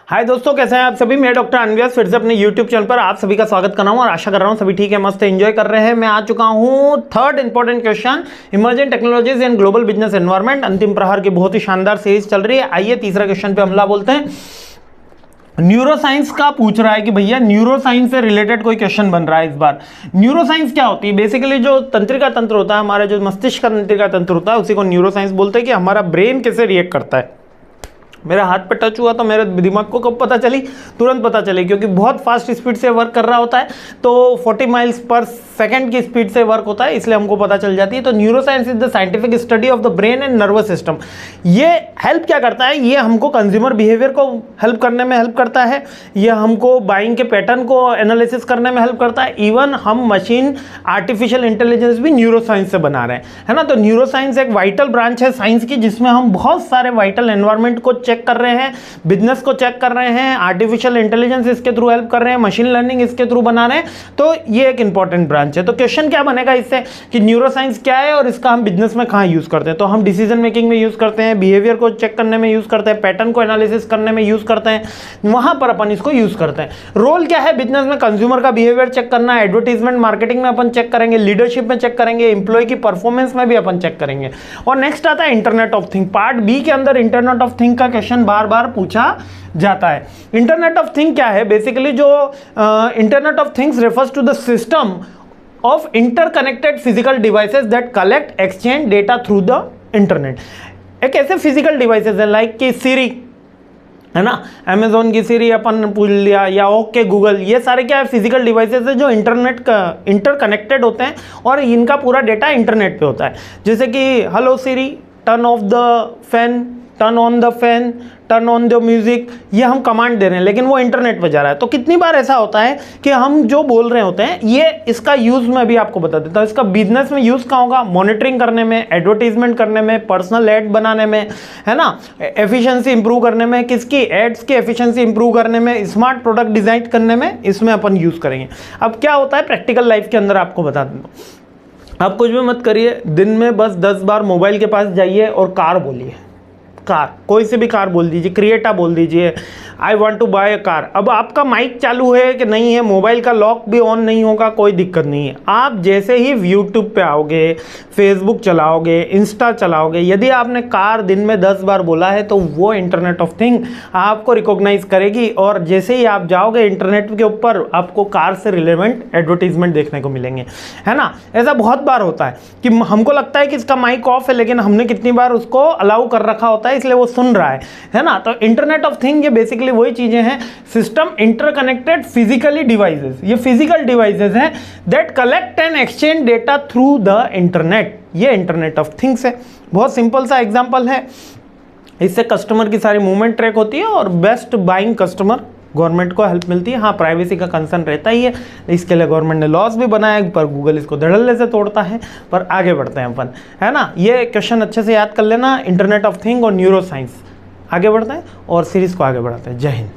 हाय दोस्तों, कैसे हैं आप सभी। मैं डॉक्टर अनव्यास फिर से अपने यूट्यूब चैनल पर आप सभी का स्वागत कर रहा हूं और आशा कर रहा हूं सभी ठीक है, मस्त एंजॉय कर रहे हैं। मैं आ चुका हूं third important question, emerging technologies in global business environment. अंतिम प्रहार की बहुत ही शानदार सीरीज चल रही है। आइए तीसरा क्वेश्चन पे हमला बोलते हैं। न्यूरोसाइंस का पूछ रहा है कि भैया न्यूरोसाइंस से रिलेटेड कोई क्वेश्चन बन रहा है इस बार। न्यूरोसाइंस क्या होती है? बेसिकली जो तंत्रिका तंत्र होता है, हमारा जो मस्तिष्क का तंत्रिका तंत्र होता है, उसी को न्यूरोसाइंस बोलते हैं कि हमारा ब्रेन कैसे रिएक्ट करता है। मेरा हाथ पे टच हुआ तो मेरे दिमाग को कब पता चली? तुरंत पता चली, क्योंकि बहुत फास्ट स्पीड से वर्क कर रहा होता है। तो 40 माइल्स पर सेकंड की स्पीड से वर्क होता है, इसलिए हमको पता चल जाती है। तो neuroscience is the scientific study of the brain and nervous system. ये हेल्प क्या करता है? ये हमको कंज्यूमर बिहेवियर को हेल्प करने में हेल्प करता है। ये हमको बाइंग के पैटर्न को एनालिसिस करने में हेल्प करता है। इवन हम मशीन आर्टिफिशियल इंटेलिजेंस भी न्यूरोसाइंस से बना रहे हैं, है ना। तो न्यूरोसाइंस एक वाइटल ब्रांच है साइंस की, जिसमें हम बहुत सारे वाइटल एनवायरनमेंट को चेक कर रहे हैं, बिजनेस को चेक कर रहे हैं, आर्टिफिशियल इंटेलिजेंस इसके थ्रू हेल्प कर रहे हैं, मशीन लर्निंग इसके थ्रू बना रहे हैं। तो ये एक इंपॉर्टेंट ब्रांच है। तो क्वेश्चन क्या बनेगा इससे कि न्यूरोसाइंस क्या है और इसका हम बिजनेस में कहां यूज करते हैं? तो हम डिसीजन मेकिंग में यूज करते हैं, बिहेवियर को चेक करने में यूज करते हैं, पैटर्न को एनालिसिस करने में यूज करते हैं, वहां पर अपन इसको यूज करते हैं। रोल क्या है बिजनेस में? कंज्यूमर का बिहेवियर चेक करना, एडवर्टीजमेंट मार्केटिंग में अपन चेक करेंगे, लीडरशिप में चेक करेंगे, इंप्लॉय की परफॉर्मेंस में भी अपन चेक करेंगे। और नेक्स्ट आता है internet of thing. Part B के अंदर इंटरनेट ऑफ थिंग का क्वेश्चन बार बार पूछा जाता है। इंटरनेट ऑफ थिंग क्या है? बेसिकली जो internet of things refers to the system of interconnected physical devices that collect exchange data through the internet. एक ऐसे फिजिकल डिवाइसेस है लाइक कि सीरी, है ना, अमेजोन की सीरी अपन पूछ लिया, या ओके गूगल, ये सारे क्या है? फिजिकल डिवाइसेस है जो इंटरनेट का इंटरकनेक्टेड होते हैं और इनका पूरा डेटा इंटरनेट पे होता है। जैसे कि hello Siri, turn off the fan, turn on the fan, turn on the music, ये हम कमांड दे रहे हैं, लेकिन वो इंटरनेट पे जा रहा है। तो कितनी बार ऐसा होता है कि हम जो बोल रहे होते हैं, ये इसका यूज मैं भी आपको बता देता हूँ। इसका बिजनेस में यूज कहाँ होगा? मॉनिटरिंग करने में, एडवर्टीजमेंट करने में, पर्सनल एड बनाने में, है ना, एफिशिएंसी इंप्रूव करने में, किसकी एड्स की एफिशिएंसी इंप्रूव करने में, स्मार्ट प्रोडक्ट डिजाइन करने में, इसमें अपन यूज करेंगे। अब क्या होता है प्रैक्टिकल लाइफ के अंदर, आपको बता देता हूँ। आप कुछ भी मत करिए, दिन में बस 10 बार मोबाइल के पास जाइए और कार बोलिए। कार, कोई से भी कार बोल दीजिए, क्रिएटा बोल दीजिए, I want to buy a car. अब आपका माइक चालू है कि नहीं है, मोबाइल का लॉक भी ऑन नहीं होगा, कोई दिक्कत नहीं है। आप जैसे ही यूट्यूब पे आओगे, फेसबुक चलाओगे, इंस्टा चलाओगे, यदि आपने कार दिन में 10 बार बोला है तो वो इंटरनेट ऑफ थिंग आपको रिकॉग्नाइज करेगी। और जैसे ही आप जाओगे इंटरनेट के ऊपर, आपको कार से रिलेवेंट एडवर्टीजमेंट देखने को मिलेंगे, है ना। ऐसा बहुत बार होता है कि हमको लगता है कि इसका माइक ऑफ है, लेकिन हमने कितनी बार उसको अलाउ कर रखा होता है, इसलिए वो सुन रहा है ना। तो इंटरनेट ऑफ थिंग ये बेसिकली वही चीजें हैं, सिस्टम इंटरकनेक्टेड फिजिकली डिवाइसेस। ये फिजिकल डिवाइसेस हैं that collect and exchange data through the internet. ये इंटरनेट ऑफ थिंग्स है। बहुत सिंपल सा एग्जांपल है। इससे कस्टमर की सारी मूवमेंट ट्रैक होती है और बेस्ट बाइंग कस्टमर गवर्नमेंट को हेल्प मिलती है। हाँ, प्राइवेसी का कंसर्न रहता ही है, इसके लिए गवर्नमेंट ने लॉस भी बनाया, पर गूगल इसको धड़ल्ले से तोड़ता है। पर आगे बढ़ते हैं अपन, है ना। ये क्वेश्चन अच्छे से याद कर लेना, इंटरनेट ऑफ थिंग और न्यूरोसाइंस। आगे बढ़ते हैं और सीरीज को आगे बढ़ाते हैं। जय हिंद।